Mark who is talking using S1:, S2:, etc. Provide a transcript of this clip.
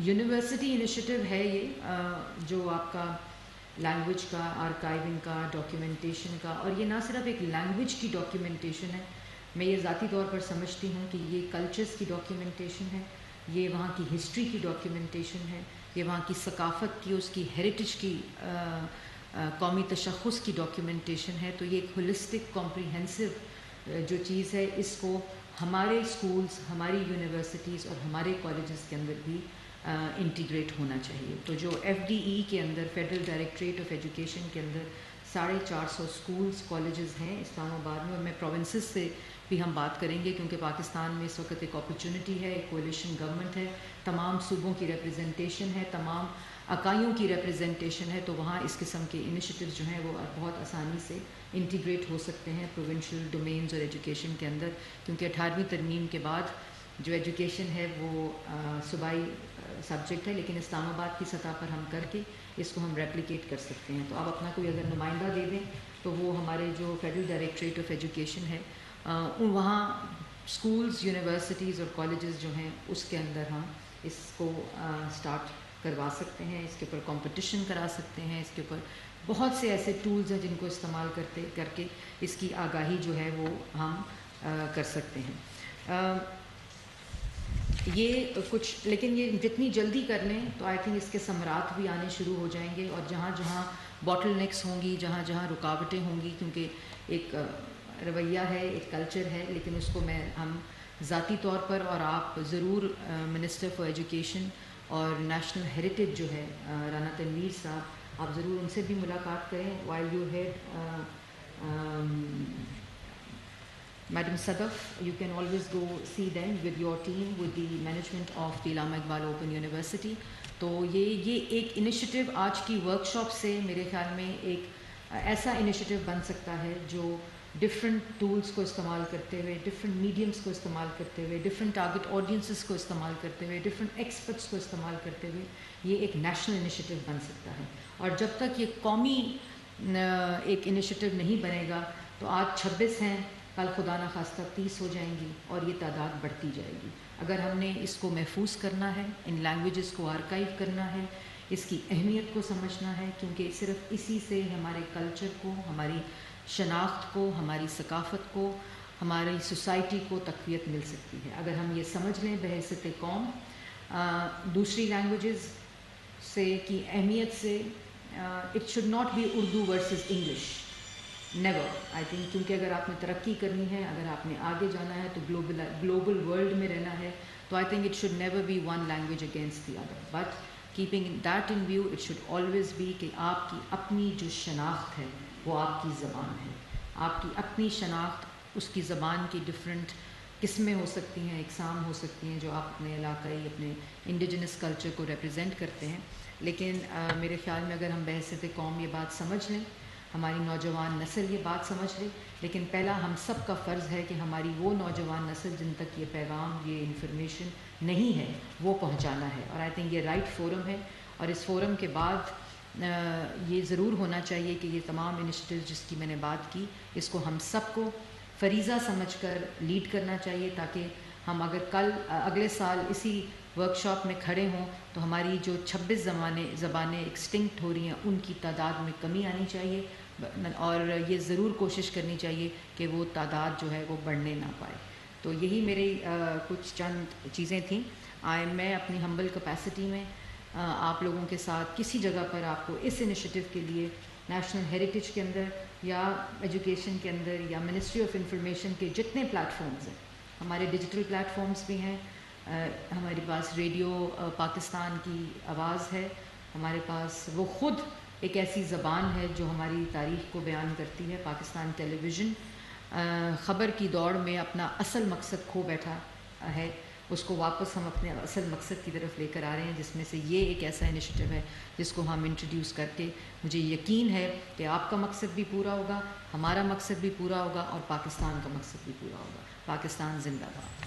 S1: University initiative ہے یہ جو آپ کا لینگویج کا آرکائیونگ کا ڈاکیومنٹیشن کا، اور یہ نہ صرف ایک لینگویج کی ڈاکیومنٹیشن ہے، میں یہ ذاتی طور پر سمجھتی ہوں کہ یہ کلچرز کی ڈاکیومنٹیشن ہے، یہ وہاں کی ہسٹری کی ڈاکیومنٹیشن ہے، یہ وہاں کی ثقافت کی، اس کی ہیریٹیج کی قومی تشخص کی ڈاکیومنٹیشن ہے. تو یہ ایک ہولسٹک کمپریہنسو جو چیز ہے، اس کو ہمارے اسکولز، ہماری یونیورسٹیز اور ہمارے کالجز کے اندر بھی انٹیگریٹ ہونا چاہیے. تو جو FDE کے اندر، فیڈرل ڈائریکٹریٹ آف ایجوکیشن کے اندر 450 اسکولز کالجز ہیں اسلام آباد میں، اور میں پروونسز سے بھی ہم بات کریں گے کیونکہ پاکستان میں اس وقت ایک اپرچونٹی ہے، ایک کولیشن گورنمنٹ ہے، تمام صوبوں کی ریپرزنٹیشن ہے، تمام اکائیوں کی ریپرزنٹیشن ہے. تو وہاں اس قسم کے انیشیٹوز جو ہیں وہ بہت آسانی سے انٹیگریٹ ہو سکتے ہیں پروونشل ڈومینز اور ایجوکیشن کے اندر، کیونکہ 18ویں ترمیم کے بعد جو ایجوکیشن ہے وہ صوبائی سبجیکٹ ہے، لیکن اسلام آباد کی سطح پر ہم کر کے اس کو ہم ریپلیکیٹ کر سکتے ہیں. تو آپ اپنا کوئی اگر نمائندہ دے دیں تو وہ ہمارے جو فیڈرل ڈائریکٹریٹ آف ایجوکیشن ہے وہاں اسکولز، یونیورسٹیز اور کالجز جو ہیں اس کے اندر ہم اس کو سٹارٹ کروا سکتے ہیں، اس کے اوپر کمپٹیشن کرا سکتے ہیں، اس کے اوپر بہت سے ایسے ٹولز ہیں جن کو استعمال کر کے اس کی آگاہی جو ہے وہ ہم کر سکتے ہیں. یہ کچھ، لیکن یہ جتنی جلدی کر لیں تو آئی تھنک اس کے ثمرات بھی آنے شروع ہو جائیں گے. اور جہاں جہاں باٹل نیکس ہوں گی، جہاں جہاں رکاوٹیں ہوں گی، کیونکہ ایک رویہ ہے، ایک کلچر ہے، لیکن اس کو ہم ذاتی طور پر، اور آپ ضرور منسٹر فار ایجوکیشن اور نیشنل ہیریٹیج جو ہے رانا تنویر صاحب، آپ ضرور ان سے بھی ملاقات کریں. While you had Madam Sadaf, you can always go see them with your team, with the management of the Allama Iqbal open university. تو یہ ایک انیشیٹو آج کی ورکشاپ سے میرے خیال میں ایک ایسا انیشیٹو بن سکتا ہے جو ڈفرینٹ ٹولز کو استعمال کرتے ہوئے، ڈفرینٹ میڈیمس کو استعمال کرتے ہوئے، ڈفرینٹ ٹارگٹ آڈینسز کو استعمال کرتے ہوئے، ڈفرینٹ ایکسپرٹس کو استعمال کرتے ہوئے یہ ایک نیشنل انیشیٹو بن سکتا ہے. اور جب تک یہ قومی ایک انیشیٹو نہیں بنے گا تو آج 26 ہیں، کل خدا نخواستہ 30 ہو جائیں گی اور یہ تعداد بڑھتی جائے گی. اگر ہم نے اس کو محفوظ کرنا ہے، ان لینگویجز کو آرکائیو کرنا ہے، اس کی اہمیت کو سمجھنا ہے، کیونکہ صرف اسی سے ہمارے کلچر کو، ہماری شناخت کو، ہماری ثقافت کو، ہماری سوسائٹی کو تقویت مل سکتی ہے. اگر ہم یہ سمجھ لیں بحیثیت قوم دوسری لینگویجز سے کی اہمیت سے، it should not be Urdu versus English, never. I think کیونکہ اگر آپ نے ترقی کرنی ہے، اگر آپ نے آگے جانا ہے تو گلوبل ورلڈ میں رہنا ہے، تو I think it should never be one language against the other, but keeping that in view it should always be کہ آپ کی اپنی جو شناخت ہے وہ آپ کی زبان ہے. آپ کی اپنی شناخت، اس کی زبان کی ڈفرینٹ قسمیں ہو سکتی ہیں، اقسام ہو سکتی ہیں جو آپ اپنے علاقائی، اپنے انڈیجنس کلچر کو ریپرزینٹ کرتے ہیں. لیکن میرے خیال میں اگر ہم بحیثیت قوم یہ بات سمجھ لیں، ہماری نوجوان نسل یہ بات سمجھ لے، لیکن پہلا ہم سب کا فرض ہے کہ ہماری وہ نوجوان نسل جن تک یہ پیغام، یہ انفارمیشن نہیں ہے، وہ پہنچانا ہے. اور آئی تھنک یہ رائٹ فورم ہے. اور اس فورم کے بعد یہ ضرور ہونا چاہیے کہ یہ تمام انیشیٹیو جس کی میں نے بات کی، اس کو ہم سب کو فریضہ سمجھ کر لیڈ کرنا چاہیے، تاکہ ہم اگر اگلے سال اسی ورکشاپ میں کھڑے ہوں تو ہماری جو 26 زبانیں ایکسٹنکٹ ہو رہی ہیں ان کی تعداد میں کمی آنی چاہیے، اور یہ ضرور کوشش کرنی چاہیے کہ وہ تعداد جو ہے وہ بڑھنے نہ پائے. تو یہی میری کچھ چند چیزیں تھیں. میں اپنی ہمبل کیپیسٹی میں آپ لوگوں کے ساتھ کسی جگہ پر آپ کو اس انیشیٹو کے لیے نیشنل ہیریٹیج کے اندر یا ایجوکیشن کے اندر یا منسٹری آف انفارمیشن کے جتنے پلیٹ فارمز ہیں، ہمارے ڈیجیٹل پلیٹ فارمز بھی ہیں، ہمارے پاس ریڈیو پاکستان کی آواز ہے، ہمارے پاس وہ خود ایک ایسی زبان ہے جو ہماری تاریخ کو بیان کرتی ہے. پاکستان ٹیلی ویژن خبر کی دوڑ میں اپنا اصل مقصد کھو بیٹھا ہے، اس کو واپس ہم اپنے اصل مقصد کی طرف لے کر آ رہے ہیں، جس میں سے یہ ایک ایسا انیشیٹو ہے جس کو ہم انٹروڈیوس کر کے مجھے یقین ہے کہ آپ کا مقصد بھی پورا ہوگا، ہمارا مقصد بھی پورا ہوگا، اور پاکستان کا مقصد بھی پورا ہوگا. پاکستان زندہ باد.